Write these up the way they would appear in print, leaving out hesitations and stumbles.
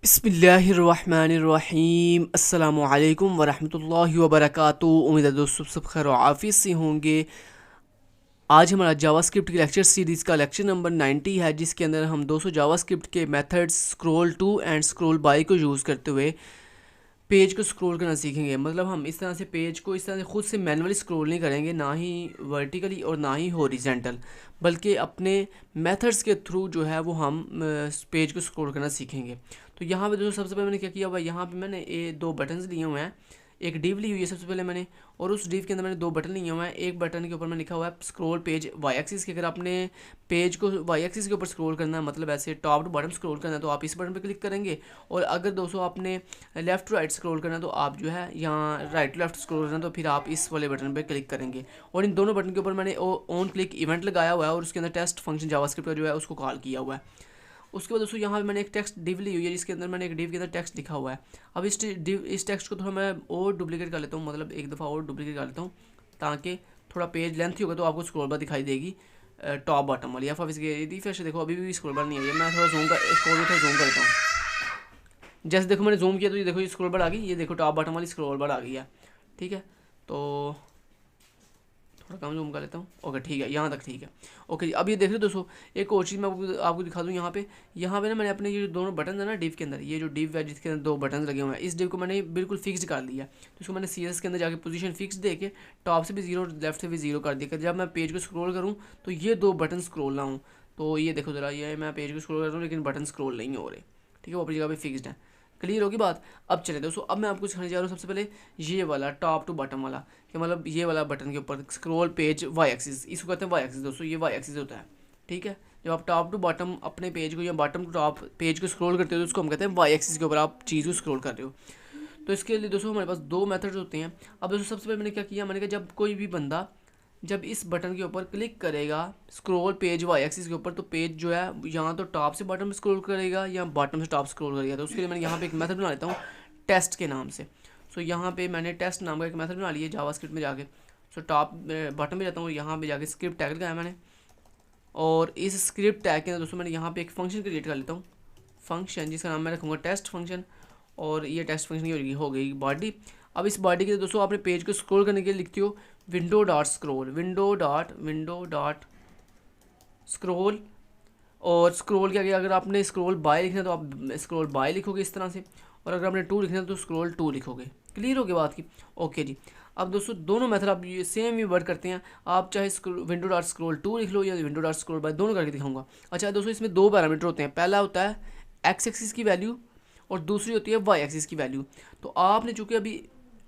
बिस्मिल्लाहिर्रहमानिर्रहीम अस्सलामुअलैकुम वरहमतुल्लाहि वबरकातुहू। उम्मीद है दोस्तों सब खैर आफियत से होंगे। आज हमारा जावास्क्रिप्ट की लेक्चर सीरीज़ का लेक्चर नंबर 90 है, जिसके अंदर हम 200 जावास्क्रिप्ट के methods scroll to and scroll by को यूज़ करते हुए पेज को स्क्रॉल करना सीखेंगे। मतलब हम इस तरह से पेज को इस तरह से खुद से मैनुअली स्क्रॉल नहीं करेंगे, ना ही वर्टिकली और ना ही हॉरिजेंटल, बल्कि अपने मेथड्स के थ्रू जो है वो हम पेज को स्क्रॉल करना सीखेंगे। तो यहाँ पे दोस्तों सबसे पहले मैंने क्या किया हुआ है, यहाँ पे मैंने ये दो बटन्स लिए हुए हैं, एक डिव ली हुई है सबसे पहले मैंने, और उस डिव के अंदर मैंने दो बटन लिए हुए हैं। एक बटन के ऊपर मैंने लिखा हुआ है स्क्रॉल पेज वाई एक्सिस की। अगर आपने पेज को वाई एक्सिस के ऊपर स्क्रॉल करना है, मतलब ऐसे टॉप टू बॉटम स्क्रॉल करना है, तो आप इस बटन पर क्लिक करेंगे। और अगर दोस्तों आपने लेफ्ट टू राइट स्क्रॉल करना है, तो आप जो है यहाँ राइट टू लेफ्ट स्क्रॉल करना है, तो फिर आप इस वाले बटन पर क्लिक करेंगे। और इन दोनों बटन के ऊपर मैंने ऑन क्लिक इवेंट लगाया हुआ है, और उसके अंदर टेस्ट फंक्शन जावास्क्रिप्ट का जो है उसको कॉल किया हुआ है। उसके बाद दोस्तों यहाँ पे मैंने एक टेक्स्ट डिव ली हुई है, जिसके अंदर मैंने एक डिव के अंदर टेक्स्ट लिखा हुआ है। अब इस टेक्स्ट को थोड़ा मैं और डुप्लीकेट कर लेता हूँ, मतलब एक दफ़ा और डुप्लीकेट कर लेता हूँ, ताकि थोड़ा पेज लेंथ ही होगा तो आपको स्क्रॉल बार दिखाई देगी टॉप बॉटम वाली। या फिर इसकी रिफ्रेश देखो, अभी भी स्क्रॉल बार नहीं आई है। मैं थोड़ा जूम कर लेता हूँ। जैसे देखो मैंने जूम किया तो ये देखो ये स्क्रॉल बार आ गई, ये देखो टॉप बॉटम वाली स्क्रॉल बार आ गई है। ठीक है, तो थोड़ा कम जूम कर लेता हूँ। ओके ठीक है, यहाँ तक ठीक है। ओके जी, अब ये देख रहे हो दोस्तों, एक और चीज़ मैं आपको दिखा दूँ। यहाँ पे ना मैंने अपने ये जो दोनों बटन है ना डिव के अंदर, ये जो डिव है जिसके अंदर दो बटन लगे हुए हैं, इस डिव को मैंने बिल्कुल फिक्स्ड कर लिया। तो इसको मैंने सीएस के अंदर जाके पोजीशन फिक्स दे के टॉप से भी जीरो लेफ्ट से भी जीरो कर दिया। जब मैं पेज को स्क्रॉल करूँ तो ये दो बटन स्क्रॉल ना हूँ। तो ये देखो ज़रा, ये मैं पेज को स्क्रॉल कर रहा हूँ लेकिन बटन स्क्रॉल नहीं हो रहे। ठीक है, वो अपनी जगह पे फिक्स्ड है। क्लियर होगी बात। अब चले दोस्तों, अब मैं आपको सिखाने जा रहा हूँ सबसे पहले ये वाला टॉप टू बॉटम वाला, कि मतलब ये वाला बटन के ऊपर स्क्रॉल पेज वाई एक्सिस, इसको कहते हैं वाई एक्सिस दोस्तों, ये वाई एक्सिस होता है। ठीक है, जब आप टॉप टू बॉटम अपने पेज को या बॉटम टू टॉप पेज को स्क्रॉल करते हो तो उसको हम कहते हैं वाई एक्सिस के ऊपर आप चीज़ को स्क्रॉल कर रहे हो। तो इसके लिए दोस्तों हमारे पास दो मेथड्स होते हैं। अब दोस्तों सबसे पहले मैंने क्या किया, मैंने कहा जब कोई भी बंदा जब इस बटन के ऊपर क्लिक करेगा स्क्रॉल पेज वाई एक्सिस के ऊपर, तो पेज जो है यहाँ तो टॉप से बॉटम स्क्रॉल करेगा या बॉटम से टॉप स्क्रॉल करेगा। तो उसके लिए मैंने यहाँ पे एक मेथड बना लेता हूँ टेस्ट के नाम से। सो यहाँ पे मैंने टेस्ट नाम का एक मेथड बना लिया जावास्क्रिप्ट में जाके। सो टॉप बटन पे जाता हूँ, यहाँ पे जाके स्क्रिप्ट टैग लगाया मैंने, और इस स्क्रिप्ट टैग के अंदर दोस्तों मैंने यहाँ पे एक फंक्शन क्रिएट कर लेता हूँ, फंक्शन जिसका नाम मैं रखूँगा टेस्ट फंक्शन। और ये टेस्ट फंक्शन की हो गई बॉडी। अब इस बॉडी के दोस्तों आपने पेज को स्क्रॉल करने के लिए लिखती हो विंडो डॉट स्क्रोल। और स्क्रॉल के आगे अगर आपने स्क्रॉल बाय लिखना है तो आप स्क्रॉल बाय लिखोगे इस तरह से, और अगर आपने टू लिखना है तो स्क्रॉल टू लिखोगे। क्लियर हो गई बात की। ओके जी, अब दोस्तों दोनों मेथड आप ये सेम ही वर्क करते हैं। आप चाहे विंडो डॉट स्क्रॉल टू लिख लो या विंडो डॉट स्क्रॉल बाय, दोनों करके दिखाऊंगा। अच्छा दोस्तों, इसमें दो पैरामीटर होते हैं। पहला होता है एक्स एक्सिस की वैल्यू और दूसरी होती है वाई एक्सिस की वैल्यू। तो आपने चूँकि अभी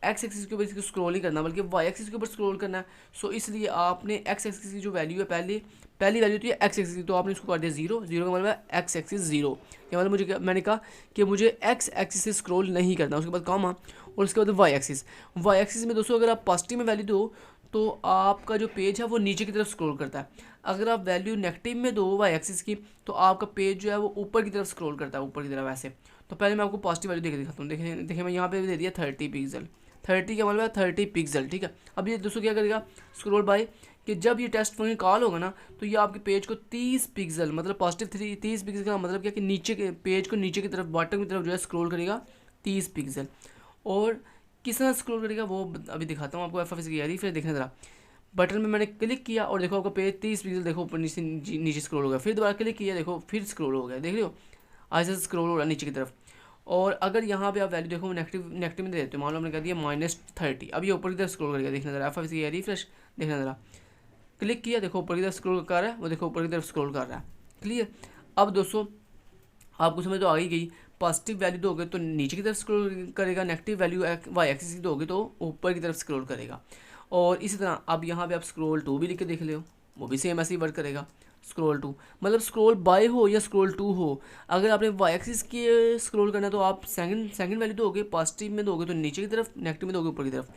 एक्स एक्सिस के ऊपर इसको स्क्रॉल नहीं करना बल्कि वाई एक्सिस के ऊपर स्क्रॉल करना है, सो इसलिए आपने एक्स एक्सिस की जो वैल्यू है पहली वैल्यू होती है एक्स एक्सिस की, तो आपने इसको कर दिया जीरो। जीरो का मतलब है एक्स एक्सिस जीरो। या मतलब मैंने कहा कि मुझे एक्स एक्सिस से स्क्रॉल नहीं करना। उसके बाद कॉमा और उसके बाद वाई एक्सिस में दोस्तों अगर आप पॉजिटिव में वैल्यू दो तो आपका जो पेज है वो नीचे की तरफ स्क्रॉल करता है। अगर आप वैल्यू नेगेटिव में दो वाई एक्सिस की तो आपका पेज जो है वो ऊपर की तरफ स्क्रॉल करता है, ऊपर की तरफ ऐसे। तो पहले मैं आपको पॉजिटिव वैल्यू देके दिखाता हूँ। देखिए मैं यहाँ पे दे दिया 30 पिक्सल। 30 का मतलब है 30 पिक्सल। ठीक है, अब ये दोस्तों क्या करेगा स्क्रॉल बाय, कि जब ये टेस्ट फंक्शन कॉल होगा ना तो ये आपके पेज को 30 पिक्सल, मतलब पॉजिटिव 30 पिक्सल का मतलब क्या कि नीचे के पेज को नीचे की तरफ बॉटम की तरफ जो है स्क्रॉल करेगा 30 पिक्सल। और किस तरह स्क्रॉल करेगा वो अभी दिखाता हूँ आपको। एफ की फिर देखना ज़रा, बटन में मैंने क्लिक किया और देखो आपका पेज 30 पिक्सल देखो ऊपर नीचे स्क्रॉल हो गया। फिर दोबारा क्लिक किया, देखो फिर स्क्रॉल हो गया। देख रहे हो ऐसे स्क्रॉल हो रहा है नीचे की तरफ। और अगर यहाँ पे आप वैल्यू देखो नेगेटिव में दे देते हो, मान लो हमने कर दिया -30, अब ये ऊपर की तरफ स्क्रॉल करेगा। देखना ज़रा, एफ की रिफ्रेश देखना ज़रा, क्लिक किया देखो ऊपर की तरफ स्क्रॉल कर रहा है, वो देखो ऊपर की तरफ स्क्रॉल कर रहा है। क्लियर। अब दोस्तों आपको समझ तो आ ही गई, पॉजिटिव वैल्यू दोगे तो नीचे की तरफ स्क्रॉल करेगा, नेगेटिव वैल्यू वाई एक्सिस की दोगे तो ऊपर की तरफ स्क्रॉल करेगा। और इसी तरह अब यहाँ पे आप स्क्रॉल टू भी लिख के देख लो, वो भी सेम ऐसे ही वर्क करेगा। स्क्रॉल टू मतलब स्क्रॉल बाय हो या स्क्रॉल टू हो, अगर आपने वाई एक्सिस के स्क्रॉल करना है तो आप सेकंड वैल्यू दोगे, पॉजिटिव में दोगे तो नीचे की तरफ, नेगेटिव में दोगे ऊपर की तरफ।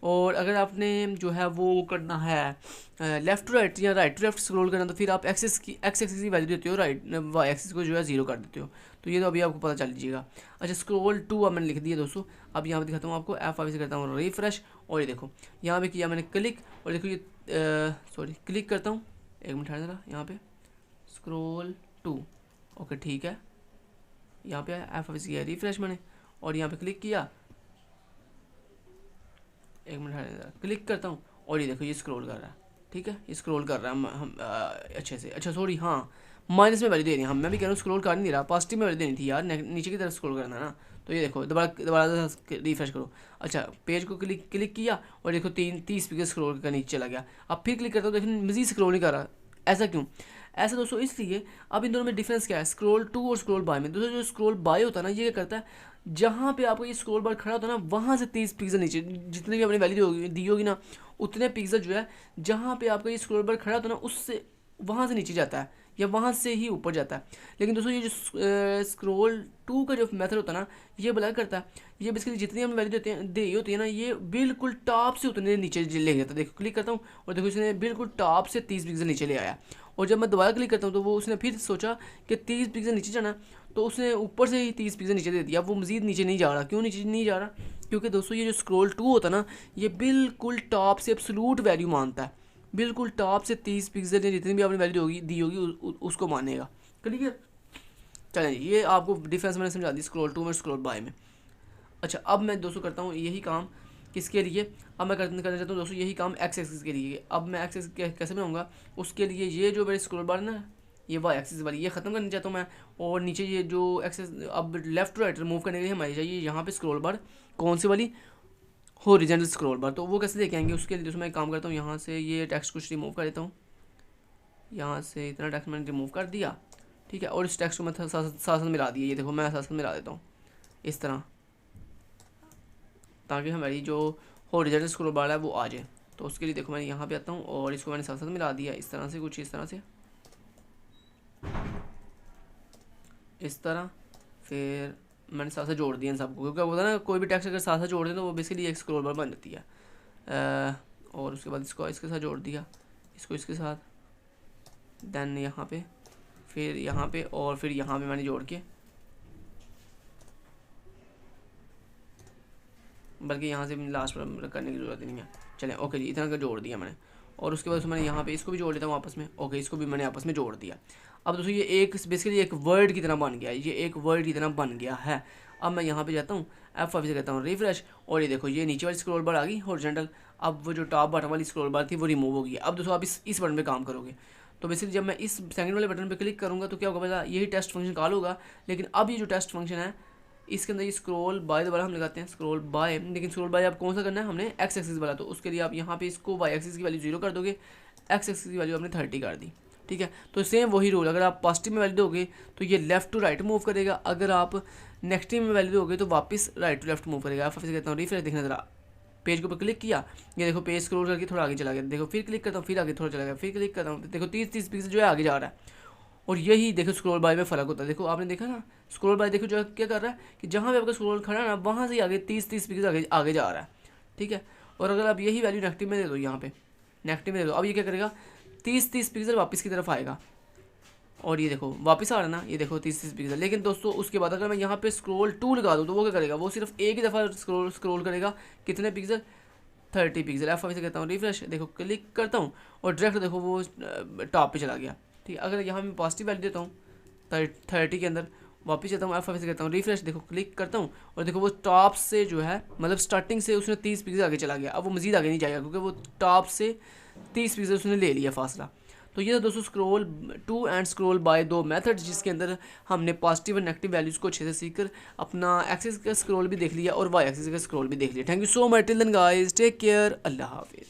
और अगर आपने जो है वो करना है लेफ़्ट टू राइट या राइट टू लेफ्ट स्क्रॉल करना, तो फिर आप एक्स एक्सिस की वैल्यू देते हो, राइट वाई एक्सिस को जो है जीरो कर देते हो। तो ये तो अभी आपको पता चल लीजिएगा। अच्छा स्क्रॉल टू अब मैंने लिख दिया दोस्तों। अब यहाँ पे दिखाता हूँ आपको, एफ से करता हूँ रिफ्रेश, और ये देखो यहाँ पे किया मैंने क्लिक, और देखो ये क्लिक करता हूँ, एक मिनट जरा, यहाँ पे स्क्रॉल टू। ओके ठीक है, यहाँ पे एफ ऑफ किया, रिफ्रेश मैंने और यहाँ पे क्लिक किया, एक मिनट क्लिक करता हूँ और ये देखो ये स्क्रॉल कर रहा है। ठीक है, ये स्क्रॉल कर रहा है हम अच्छे से। अच्छा सॉरी, हाँ माइनस में वैल्यू दे रही है, हम मैं भी कह रहा हूँ स्क्रॉल कर नहीं रहा, पॉजिटिव में वैल्यू देनी थी यार, नीचे की तरफ स्क्रॉल करना ना। तो ये देखो दोबारा दोबारा रिफ्रेश करो। अच्छा पेज को क्लिक किया और देखो 30 पिक्सल स्क्रॉल का नीचे चला गया। अब फिर क्लिक करता हूँ, देखो मज़ीद स्क्रॉल नहीं कर रहा। ऐसा क्यों? ऐसा दोस्तों इसलिए, अब इन दोनों में डिफरेंस क्या है, स्क्रॉल टू और स्क्रॉल बाय में। दोस्तों जो स्क्रॉल बाय होता है ना, ये क्या करता है, जहाँ पे आपको ये स्क्रॉल बार खड़ा होता है ना, वहाँ से 30 पिक्सल नीचे, जितनी भी अपनी वैल्यू दी होगी ना, उतने पिक्सल जो है जहाँ पे आपका ये स्क्रॉल बार खड़ा होता है ना, उससे वहाँ से नीचे जाता है या वहाँ से ही ऊपर जाता है। लेकिन दोस्तों ये जो स्क्रॉल टू का जो मेथड होता है ना, ये बला करता है, ये बेसिकली जितनी हम वैल्यू देते हैं दी होती है ना, ये बिल्कुल टॉप से उतने नीचे ले जाता है। देखो क्लिक करता हूँ और देखो इसने बिल्कुल टॉप से 30 पिक्सल नीचे ले आया। और जब मैं दोबारा क्लिक करता हूँ तो वो उसने फिर सोचा कि 30 पिक्सल नीचे जाना, तो उसने ऊपर से ही 30 पिक्सल नीचे दे दिया। वो मज़ीद नीचे नहीं जा रहा। क्यों नीचे नहीं जा रहा? क्योंकि दोस्तों ये जो स्क्रॉल टू होता है ना, ये बिल्कुल टॉप से एब्सोल्यूट वैल्यू मानता है, बिल्कुल टॉप से 30 पिक्सल जितनी भी आपने वैल्यू होगी दी होगी उसको मानेगा। क्लियर? चलें ये आपको डिफरेंस मैंने समझा दी स्क्रॉल टू में स्क्रॉल बाय में। अच्छा अब मैं दोस्तों करता हूँ यही काम किसके लिए, अब मैं करना चाहता हूँ दोस्तों यही काम एक्स एक्सिस के लिए। अब मैं एक्स एक्सिस कैसे बनाऊँगा, उसके लिए ये जो मेरी स्क्रॉल बार ना, ये वाई एक्सिस वाली ये ख़त्म करना चाहता हूँ मैं, और नीचे ये जो एक्सेस अब लेफ्ट टू राइट मूव करने के लिए हमारी चाहिए यहाँ पे स्क्रॉल बार कौन सी वाली, हॉरिजॉन्टल स्क्रॉल बार। तो वो कैसे लेके आएंगे, उसके लिए दोस्तों मैं एक काम करता हूँ, यहाँ से ये टेक्स्ट कुछ रिमूव कर देता हूँ, यहाँ से इतना टेक्स्ट मैंने रिमूव कर दिया। ठीक है, और इस टेक्स्ट को मैं साथ मिला दिया, ये देखो मैं साथ मिला देता हूँ इस तरह, ताकि हमारी जो हॉरिजॉन्टल स्क्रॉल बार है वो आ जाए। तो उसके लिए देखो मैंने यहाँ पे आता हूँ और इसको मैंने साथ मिला दिया इस तरह से, कुछ इस तरह से, इस तरह। फिर मैंने साथ से जोड़ दिया इन सबको, क्योंकि होता है ना कोई भी टेक्स्ट अगर साथ जोड़ दें तो वो बेसिकली एक स्क्रॉल बार बन जाती है। और उसके बाद इसको इसके साथ जोड़ दिया, इसको इसके साथ, देन यहाँ पे, फिर यहाँ पे, और फिर यहाँ पे मैंने जोड़ के, बल्कि यहाँ से लास्ट पर करने की ज़रूरत नहीं है। चलें ओके जी, इतना का जोड़ दिया मैंने। और उसके बाद मैंने यहाँ पे इसको भी जोड़ देता हूँ आपस में। ओके, इसको भी मैंने आपस में जोड़ दिया। अब दोस्तों ये एक बेसिकली एक वर्ड की तरह बन गया, ये एक वर्ड की तरह बन गया है। अब मैं यहाँ पे जाता हूँ, F5 से कहता हूँ रिफ्रेश, और ये देखो ये नीचे वाली स्क्रॉल बार आ गई हॉरिजॉन्टल। अब वो जो टॉप बटन वाली स्क्रॉल बार थी वो रिमूव होगी। अब दोस्तों आप इस बटन पे काम करोगे, तो बेसिकली जब मैं इस सेकंड वाले बटन पे क्लिक करूँगा तो क्या होगा पता, यही टेस्ट फंक्शन कॉल होगा। लेकिन अब ये जो टेस्ट फंक्शन है इसके अंदर ये स्क्रॉल बाय दोबारा हम लगाते हैं स्क्रॉल बाय, लेकिन स्क्रॉल बाय आप कौन सा करना है, हमने एक्स एक्सिस वाला। तो उसके लिए आप यहाँ पे इसको वाई एक्सिस की वैल्यू 0 कर दोगे, एक्स एक्सिस की वैल्यू आपने 30 कर दी। ठीक है, तो सेम वही रूल, अगर आप पॉजिटिव में वैल्यू दोगे तो ये लेफ्ट टू राइट मूव करेगा, अगर आप नेगेटिव में वैल्यू दोगे तो वापस राइट टू लेफ्ट मूव करेगा। आप कहता हूँ रिफ्रेश, देखना जरा, पेज के ऊपर क्लिक किया, ये देखो पेज स्क्रॉल करके थोड़ा आगे चला गया, देखो फिर क्लिक करता हूँ फिर आगे थोड़ा चला गया, फिर क्लिक करता हूँ, देखो 30 पिक्सल जो है आगे जा रहा है। और यही देखो स्क्रॉल बाय में फ़र्क होता है। देखो आपने देखा ना स्क्रॉल बाय, देखो जो है क्या कर रहा है कि जहाँ पे आपका स्क्रॉल खड़ा है ना वहाँ से आगे 30 पिक्सल आगे जा रहा है। ठीक है, और अगर आप यही वैल्यू नेगेटिव में दे दो, यहाँ पे नेगेटिव में दे दो, अब ये क्या करेगा, 30 पिक्सल वापस की तरफ आएगा, और ये देखो वापस आ रहा है ना, ये देखो 30 पिक्सल। लेकिन दोस्तों उसके बाद अगर मैं यहाँ पे स्क्रॉल टू लगा दूँ तो वो क्या करेगा, वो सिर्फ एक ही दफ़ा स्क्रॉल करेगा, कितने पिक्सल, 30 पिक्सल। F5 से कहता हूँ रिफ्रेश, देखो क्लिक करता हूँ और डायरेक्ट देखो वो टॉप पे चला गया। ठीक है, अगर यहाँ मैं पॉजिटिव वैल्यू देता हूँ 30 के अंदर, वापस जाता हूँ F5 से कहता हूँ रिफ्रेश, देखो क्लिक करता हूँ और देखो वो टॉप से जो है मतलब स्टार्टिंग से उसने 30 पिक्सल आगे चला गया। अब वो मज़ीद आगे नहीं जाएगा क्योंकि वो टॉप से 30 पिक्सल उसने ले लिया फासला। तो ये दोस्तों scroll to and scroll by दो मेथड, जिसके अंदर हमने पॉजिटिव और नेगेटिव वैल्यूज़ को अच्छे से सीखकर अपना एक्सिस का स्क्रॉल भी देख लिया और वाई एक्सिस का स्क्रॉल भी देख लिया। Thank you so much, till then guys, take care, Allah हाफिज़।